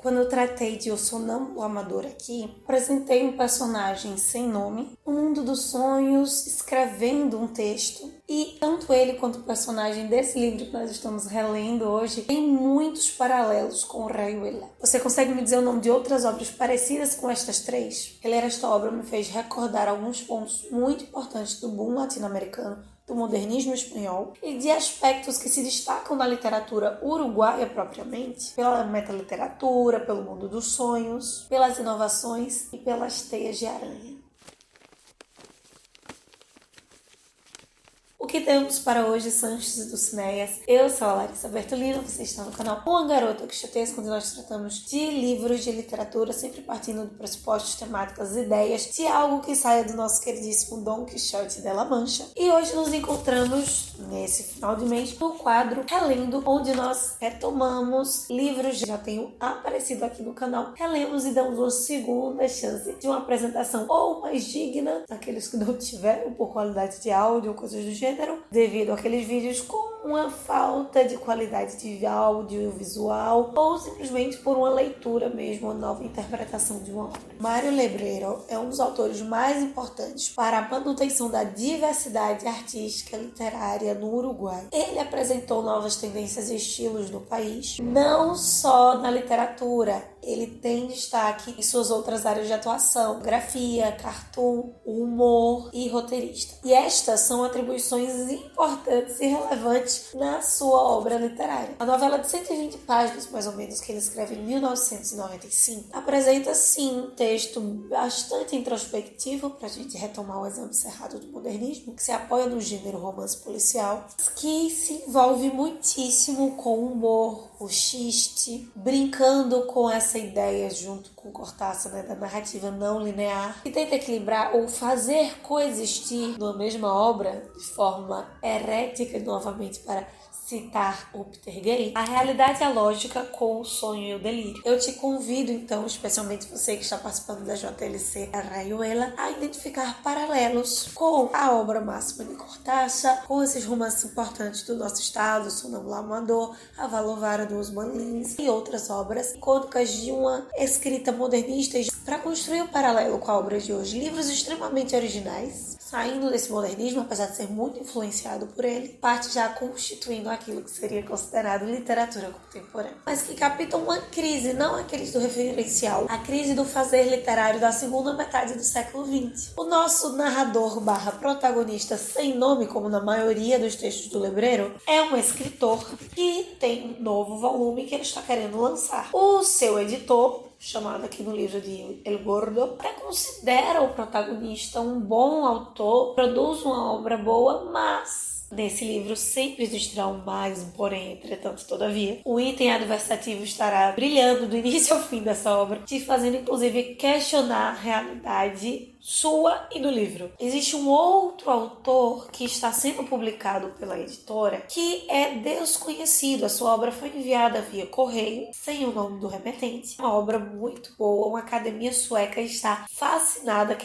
Quando eu tratei de O Sonâmbulo Amador aqui, apresentei um personagem sem nome, no mundo dos sonhos, escrevendo um texto. E tanto ele quanto o personagem desse livro que nós estamos relendo hoje tem muitos paralelos com o Rayuela. Você consegue me dizer o nome de outras obras parecidas com estas três? Reler esta obra me fez recordar alguns pontos muito importantes do boom latino-americano, do modernismo espanhol e de aspectos que se destacam na literatura uruguaia propriamente, pela metaliteratura, pelo mundo dos sonhos, pelas inovações e pelas teias de aranha. O que temos para hoje, Sanches e Dulcineias? Eu sou a Larissa Bertolino, você está no canal Uma Garota Quixotesca, onde nós tratamos de livros de literatura, sempre partindo de pressupostos, temáticas, ideias, de algo que saia do nosso queridíssimo Dom Quixote de La Mancha. E hoje nos encontramos, nesse final de mês, no quadro Relendo, onde nós retomamos livros que já tenham aparecido aqui no canal, relemos e damos uma segunda chance de uma apresentação ou mais digna, aqueles que não tiveram por qualidade de áudio ou coisas do gênero, devido àqueles vídeos com uma falta de qualidade de áudio visual ou simplesmente por uma leitura mesmo, uma nova interpretação de uma obra. Mário Lebrero é um dos autores mais importantes para a manutenção da diversidade artística e literária no Uruguai. Ele apresentou novas tendências e estilos no país, não só na literatura. Ele tem destaque em suas outras áreas de atuação: grafia, cartoon, humor e roteirista. E estas são atribuições importantes e relevantes na sua obra literária. A novela de 120 páginas, mais ou menos, que ele escreve em 1995, apresenta sim um texto bastante introspectivo para a gente retomar o exame cerrado do modernismo, que se apoia no gênero romance policial, que se envolve muitíssimo com o humor, o xiste, brincando com essa ideia junto com Cortázar, né, da narrativa não linear, que tenta equilibrar ou fazer coexistir numa mesma obra de forma herética, novamente para citar o Peter Gay, a realidade e a lógica com o sonho e o delírio. Eu te convido, então, especialmente você que está participando da JLC a Rayuela, a identificar paralelos com a obra máxima de Cortázar, com esses romances importantes do nosso estado, Sonâmbulo Amador, A Valovara dos Manlins e outras obras icônicas de uma escrita modernista para construir um paralelo com a obra de hoje. Livros extremamente originais, saindo desse modernismo, apesar de ser muito influenciado por ele, parte já constituindo aquilo que seria considerado literatura contemporânea, mas que captam uma crise, não a crise do referencial, a crise do fazer literário da segunda metade do século XX. O nosso narrador / protagonista sem nome, como na maioria dos textos do Lebrero, é um escritor que tem um novo volume que ele está querendo lançar. O seu editor, chamado aqui no livro de El Gordo, até considera o protagonista um bom autor, produz uma obra boa, mas nesse livro sempre existirá um mais, um porém, entretanto, todavia. O item adversativo estará brilhando do início ao fim dessa obra, te fazendo inclusive questionar a realidade sua e do livro. Existe um outro autor que está sendo publicado pela editora que é desconhecido. A sua obra foi enviada via correio, sem o nome do remetente. Uma obra muito boa, uma academia sueca está fascinada,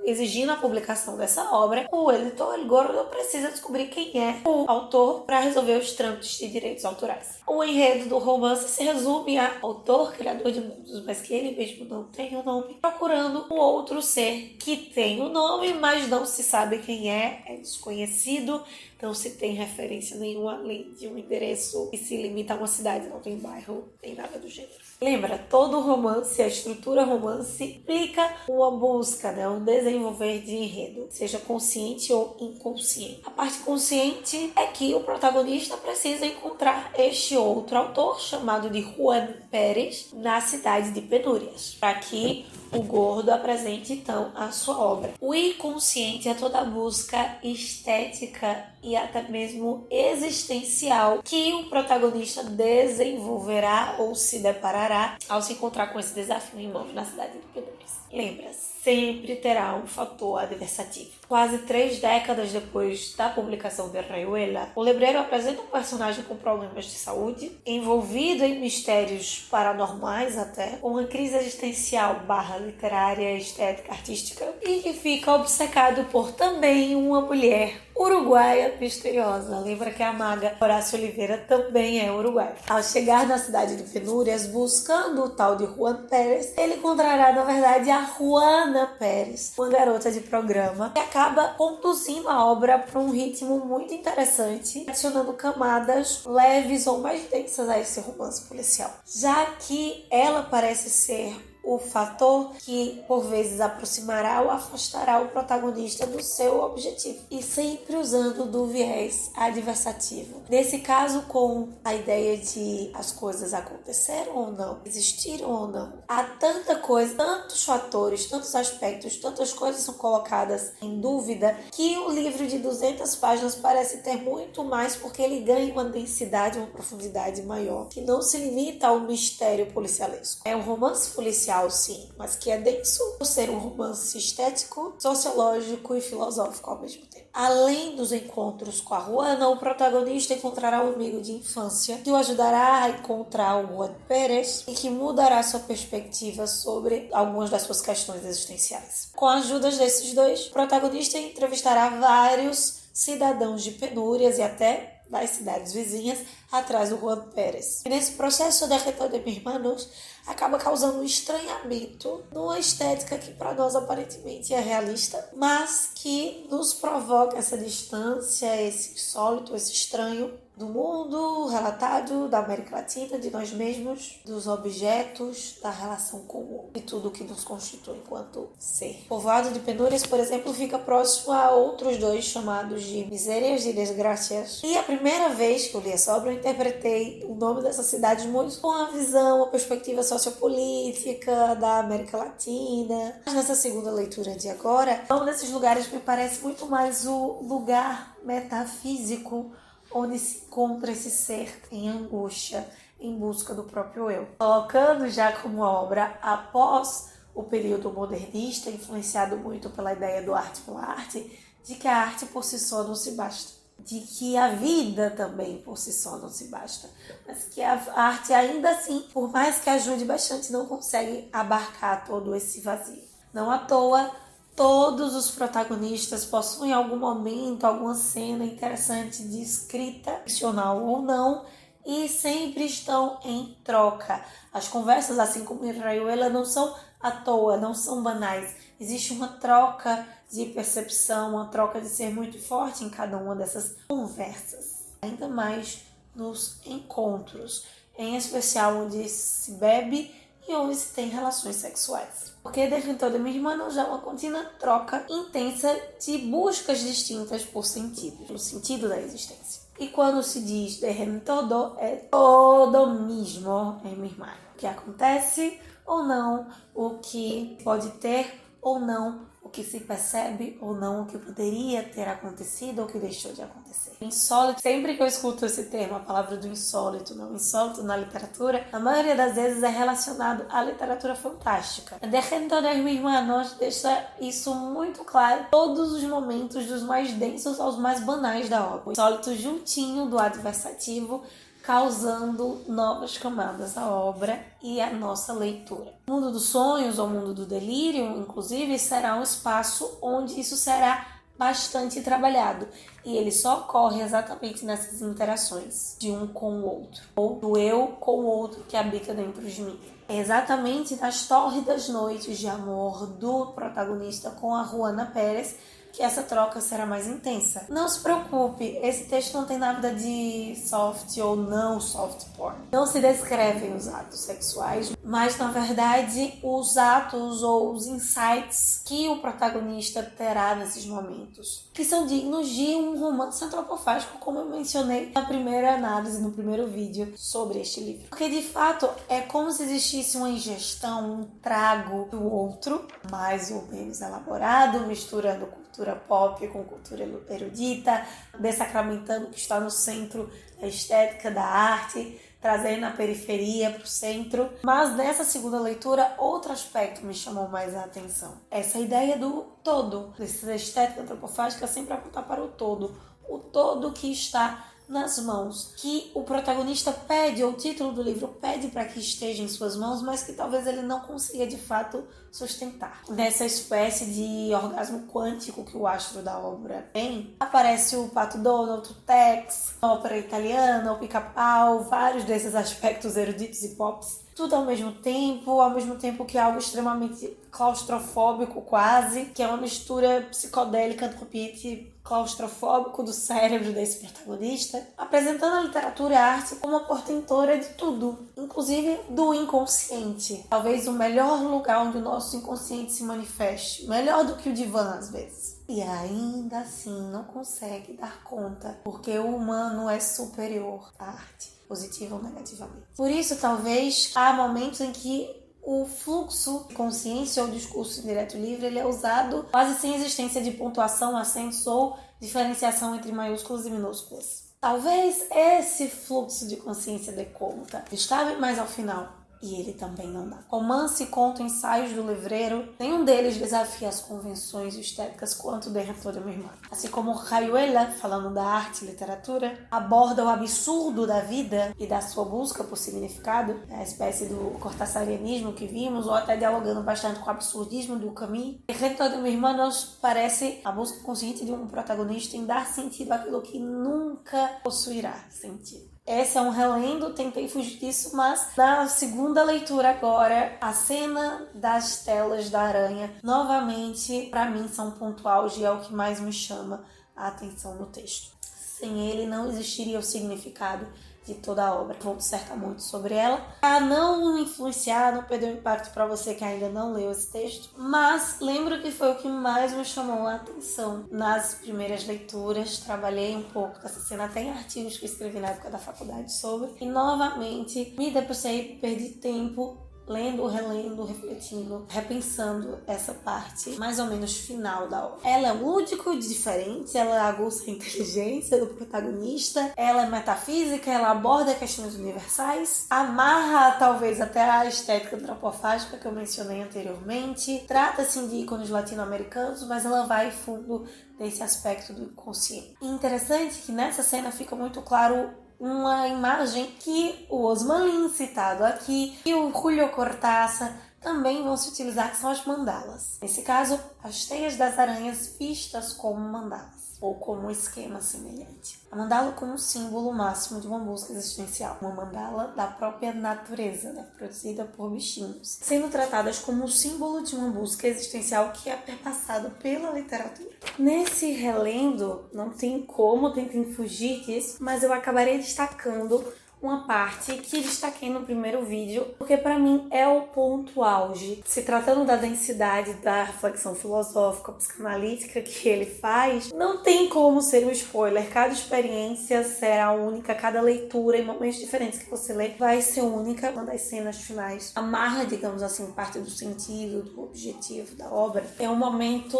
exigindo a publicação dessa obra. O editor El Gordo precisa descobrir quem é o autor para resolver os trâmites de direitos autorais. O enredo do romance se resume a autor, criador de mundos, mas que ele mesmo não tem o nome, procurando um outro ser que tem o nome, mas não se sabe quem é desconhecido, não se tem referência nenhuma além de um endereço que se limita a uma cidade, não tem bairro, nem nada do gênero. Lembra, todo romance, a estrutura romance implica uma busca, um desenvolver de enredo, seja consciente ou inconsciente. A parte consciente é que o protagonista precisa encontrar este outro autor, chamado de Juan Pérez, na cidade de Penúrias, para que o Gordo apresente então a sua obra. O inconsciente é toda a busca estética e até mesmo existencial que o protagonista desenvolverá ou se deparará ao se encontrar com esse desafio em mãos na cidade de Penúrias. Lembra, sempre terá um fator adversativo. Quase 3 décadas depois da publicação de Rayuela, o Lebrero apresenta um personagem com problemas de saúde, envolvido em mistérios paranormais até, com uma crise existencial / literária, estética, artística, e que fica obcecado por também uma mulher uruguaia misteriosa. Lembra que a maga Horácio Oliveira também é uruguaia. Ao chegar na cidade de Penúrias, buscando o tal de Juan Pérez, ele encontrará, na verdade, a Juana Pérez, uma garota de programa, que acaba conduzindo a obra para um ritmo muito interessante, adicionando camadas leves ou mais densas a esse romance policial. Já que ela parece ser o fator que, por vezes, aproximará ou afastará o protagonista do seu objetivo. E sempre usando do viés adversativo. Nesse caso, com a ideia de as coisas aconteceram ou não, existiram ou não. Há tanta coisa, tantos fatores, tantos aspectos, tantas coisas são colocadas em dúvida, que o livro de 200 páginas parece ter muito mais, porque ele ganha uma densidade, uma profundidade maior, que não se limita ao mistério policialesco. É um romance policial, sim, mas que é denso por ser um romance estético, sociológico e filosófico ao mesmo tempo. Além dos encontros com a Juana, o protagonista encontrará um amigo de infância que o ajudará a encontrar o Juan Pérez e que mudará sua perspectiva sobre algumas das suas questões existenciais. Com a ajuda desses dois, o protagonista entrevistará vários cidadãos de Penúrias e até das cidades vizinhas atrás do Juan Pérez. E nesse processo de retorno de mis manos acaba causando um estranhamento numa estética que para nós aparentemente é realista, mas que nos provoca essa distância, esse insólito, esse estranho do mundo relatado, da América Latina, de nós mesmos, dos objetos, da relação com o outro e tudo que nos constitui enquanto ser. O povoado de Penúrias, por exemplo, fica próximo a outros dois chamados de Misérias e Desgracias. E a primeira vez que eu li essa obra, eu interpretei o nome dessa cidade muito com a visão, a perspectiva sociopolítica da América Latina. Mas nessa segunda leitura de agora, um desses lugares me parece muito mais o lugar metafísico onde se encontra esse ser em angústia, em busca do próprio eu. Colocando já como obra após o período modernista, influenciado muito pela ideia do arte pela arte, de que a arte por si só não se basta, de que a vida também por si só não se basta, mas que a arte ainda assim, por mais que ajude bastante, não consegue abarcar todo esse vazio. Não à toa, todos os protagonistas possuem algum momento, alguma cena interessante de escrita, ficcional ou não, e sempre estão em troca. As conversas, assim como em Rayuela, não são à toa, não são banais. Existe uma troca de percepção, uma troca de ser muito forte em cada uma dessas conversas. Ainda mais nos encontros, em especial onde se bebe e onde se tem relações sexuais. Porque Desde de mis manos já é uma contínua troca intensa de buscas distintas por sentido, pelo sentido da existência. E quando se diz Desde todo, é todo mismo em mis manos. O que acontece ou não, o que pode ter ou não, o que se percebe ou não, o que poderia ter acontecido ou o que deixou de acontecer. Insólito, sempre que eu escuto esse termo, a palavra do insólito, não insólito na literatura, a maioria das vezes é relacionado à literatura fantástica. Desde de mis manos deixa isso muito claro, todos os momentos, dos mais densos aos mais banais da obra. O insólito juntinho do adversativo, causando novas camadas à obra e à nossa leitura. O mundo dos sonhos, ou o mundo do delírio, inclusive, será um espaço onde isso será bastante trabalhado. E ele só ocorre exatamente nessas interações de um com o outro, ou do eu com o outro que habita dentro de mim. É exatamente nas tórridas noites de amor do protagonista com a Juana Pérez que essa troca será mais intensa. Não se preocupe, esse texto não tem nada de soft ou não soft porn. Não se descrevem os atos sexuais, mas na verdade os atos ou os insights que o protagonista terá nesses momentos, que são dignos de um romance antropofágico, como eu mencionei na primeira análise, no primeiro vídeo sobre este livro. Porque de fato é como se existisse uma ingestão, um trago do outro, mais ou menos elaborado, misturando cultura pop com cultura erudita, dessacramentando o que está no centro da estética, da arte, trazendo a periferia para o centro. Mas nessa segunda leitura, outro aspecto me chamou mais a atenção. Essa ideia do todo, dessa estética antropofágica sempre apontar para o todo que está nas mãos, que o protagonista pede, ou o título do livro pede para que esteja em suas mãos, mas que talvez ele não consiga de fato sustentar. Nessa espécie de orgasmo quântico que o astro da obra tem, aparece o Pato Donald, o Tex, a ópera italiana, o Pica-Pau, vários desses aspectos eruditos e pops, tudo ao mesmo tempo que é algo extremamente claustrofóbico quase, que é uma mistura psicodélica, antropiete, claustrofóbico do cérebro desse protagonista, apresentando a literatura e a arte como uma portentora de tudo, inclusive do inconsciente. Talvez o melhor lugar onde o nosso inconsciente se manifeste, melhor do que o divã às vezes. E ainda assim não consegue dar conta, porque o humano é superior à arte, positiva ou negativamente. Por isso, talvez, há momentos em que o fluxo de consciência ou discurso indireto livre ele é usado quase sem existência de pontuação, acentos ou diferenciação entre maiúsculas e minúsculas. Talvez esse fluxo de consciência dê conta. Está mais ao final. E ele também não dá. Romance, conto, ensaios do livreiro, nenhum deles desafia as convenções estéticas quanto o Derretor de minha irmã. Assim como Rayuela, falando da arte e literatura, aborda o absurdo da vida e da sua busca por significado, a espécie do cortassarianismo que vimos, ou até dialogando bastante com o absurdismo do Camus. Derretor de minha irmã nos parece a busca consciente de um protagonista em dar sentido àquilo que nunca possuirá sentido. Esse é um relendo, tentei fugir disso, mas na segunda leitura agora, a cena das telas da aranha, novamente, para mim, são um ponto auge e é o que mais me chama a atenção no texto. Sem ele não existiria o significado de toda a obra. Vou dissertar muito sobre ela, para não influenciar, não perder o impacto para você que ainda não leu esse texto, mas lembro que foi o que mais me chamou a atenção nas primeiras leituras. Trabalhei um pouco dessa cena, até em artigos que escrevi na época da faculdade sobre, e novamente me debrucei, perdi tempo lendo, relendo, refletindo, repensando essa parte mais ou menos final da obra. Ela é lúdico e diferente, ela aguça a inteligência do protagonista, ela é metafísica, ela aborda questões universais, amarra talvez até a estética antropofágica que eu mencionei anteriormente, trata-se de ícones latino-americanos, mas ela vai fundo desse aspecto do inconsciente. E interessante que nessa cena fica muito claro uma imagem que o Osman Lin, citado aqui, e o Julio Cortázar também vão se utilizar, que são as mandalas. Nesse caso, as teias das aranhas vistas como mandalas, ou como um esquema semelhante. A mandala como um símbolo máximo de uma busca existencial. Uma mandala da própria natureza, produzida por bichinhos, sendo tratadas como um símbolo de uma busca existencial que é perpassado pela literatura. Nesse relendo, não tem como, tentem fugir disso, mas eu acabarei destacando uma parte que destaquei no primeiro vídeo, porque para mim é o ponto auge. Se tratando da densidade da reflexão filosófica, psicanalítica que ele faz, não tem como ser um spoiler. Cada experiência será única, cada leitura em momentos diferentes que você lê vai ser única. Uma das cenas finais amarra, digamos assim, parte do sentido, do objetivo da obra. É um momento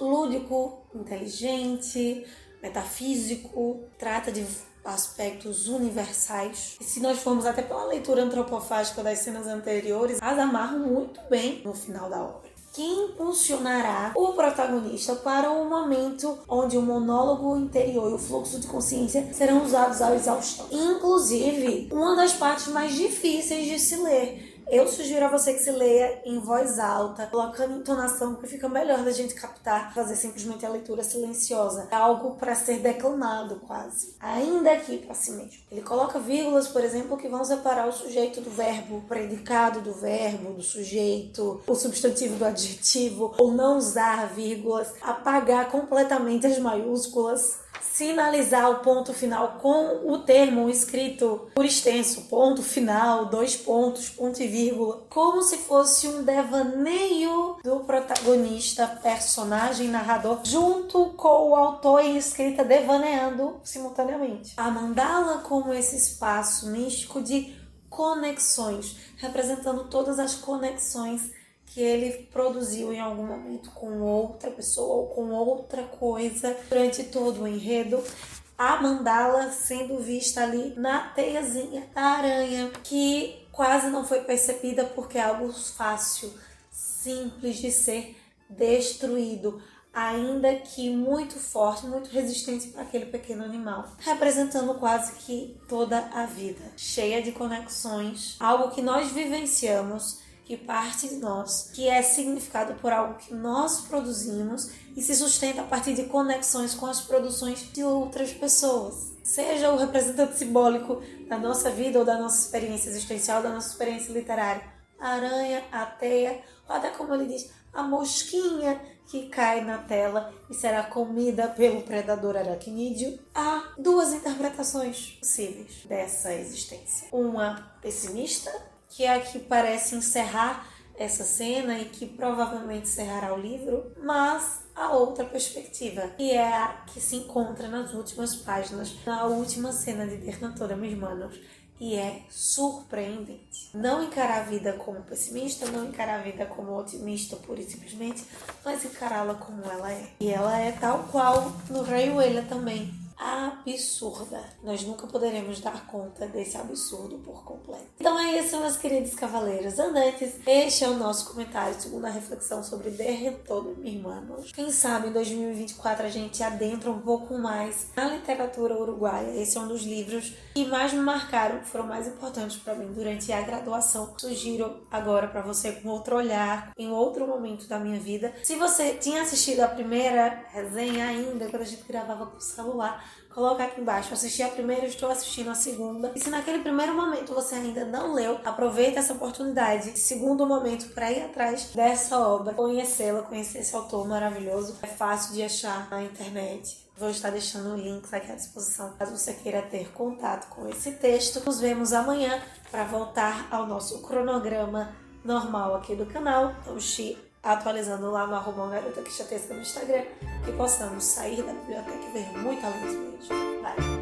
lúdico, inteligente, metafísico, trata de aspectos universais. E se nós formos até pela leitura antropofágica das cenas anteriores, as amarram muito bem no final da obra. Que impulsionará o protagonista para um momento onde o monólogo interior e o fluxo de consciência serão usados à exaustão. Inclusive, uma das partes mais difíceis de se ler. Eu sugiro a você que se leia em voz alta, colocando entonação, porque fica melhor da gente captar, fazer simplesmente a leitura silenciosa. É algo para ser declamado quase, ainda aqui para si mesmo. Ele coloca vírgulas, por exemplo, que vão separar o sujeito do verbo, o predicado do verbo, do sujeito, o substantivo do adjetivo, ou não usar vírgulas, apagar completamente as maiúsculas, sinalizar o ponto final com o termo escrito por extenso, ponto final, 2 pontos, ponto e vírgula, como se fosse um devaneio do protagonista, personagem, narrador, junto com o autor em escrita devaneando simultaneamente. A mandala como esse espaço místico de conexões, representando todas as conexões que ele produziu em algum momento com outra pessoa ou com outra coisa durante todo o enredo. A mandala sendo vista ali na teiazinha da aranha, que quase não foi percebida porque é algo fácil, simples de ser destruído. ainda que muito forte, muito resistente para aquele pequeno animal, representando quase que toda a vida, cheia de conexões, algo que nós vivenciamos, que parte de nós, que é significado por algo que nós produzimos e se sustenta a partir de conexões com as produções de outras pessoas. Seja o representante simbólico da nossa vida ou da nossa experiência existencial, da nossa experiência literária, a aranha, a teia, ou até como ele diz, a mosquinha que cai na tela e será comida pelo predador aracnídeo. Há duas interpretações possíveis dessa existência. Uma pessimista, que é a que parece encerrar essa cena e que provavelmente encerrará o livro, mas a outra perspectiva, que é a que se encontra nas últimas páginas, na última cena de Dernatora, meus manos, e é surpreendente. Não encarar a vida como pessimista, não encarar a vida como otimista pura e simplesmente, mas encará-la como ela é. E ela é tal qual no Rei Uelha também. Absurda. Nós nunca poderemos dar conta desse absurdo por completo. Então é isso, meus queridos cavaleiros andantes. Este é o nosso comentário, segunda reflexão sobre Derrentor, meus irmãos. Quem sabe em 2024 a gente adentra um pouco mais na literatura uruguaia. Esse é um dos livros que mais me marcaram, que foram mais importantes para mim durante a graduação. Sugiro agora para você com outro olhar, em outro momento da minha vida. Se você tinha assistido a primeira resenha ainda, quando a gente gravava com o celular, coloca aqui embaixo. Assisti a primeira, estou assistindo a segunda. E se naquele primeiro momento você ainda não leu, aproveita essa oportunidade, segundo momento, para ir atrás dessa obra, conhecê-la, conhecer esse autor maravilhoso. É fácil de achar na internet. Vou estar deixando links aqui à disposição, caso você queira ter contato com esse texto. Nos vemos amanhã para voltar ao nosso cronograma normal aqui do canal. Vamos te atualizando lá no @garota quixotesca no Instagram, que possamos sair da biblioteca e ver muito além dos beijos. Bye!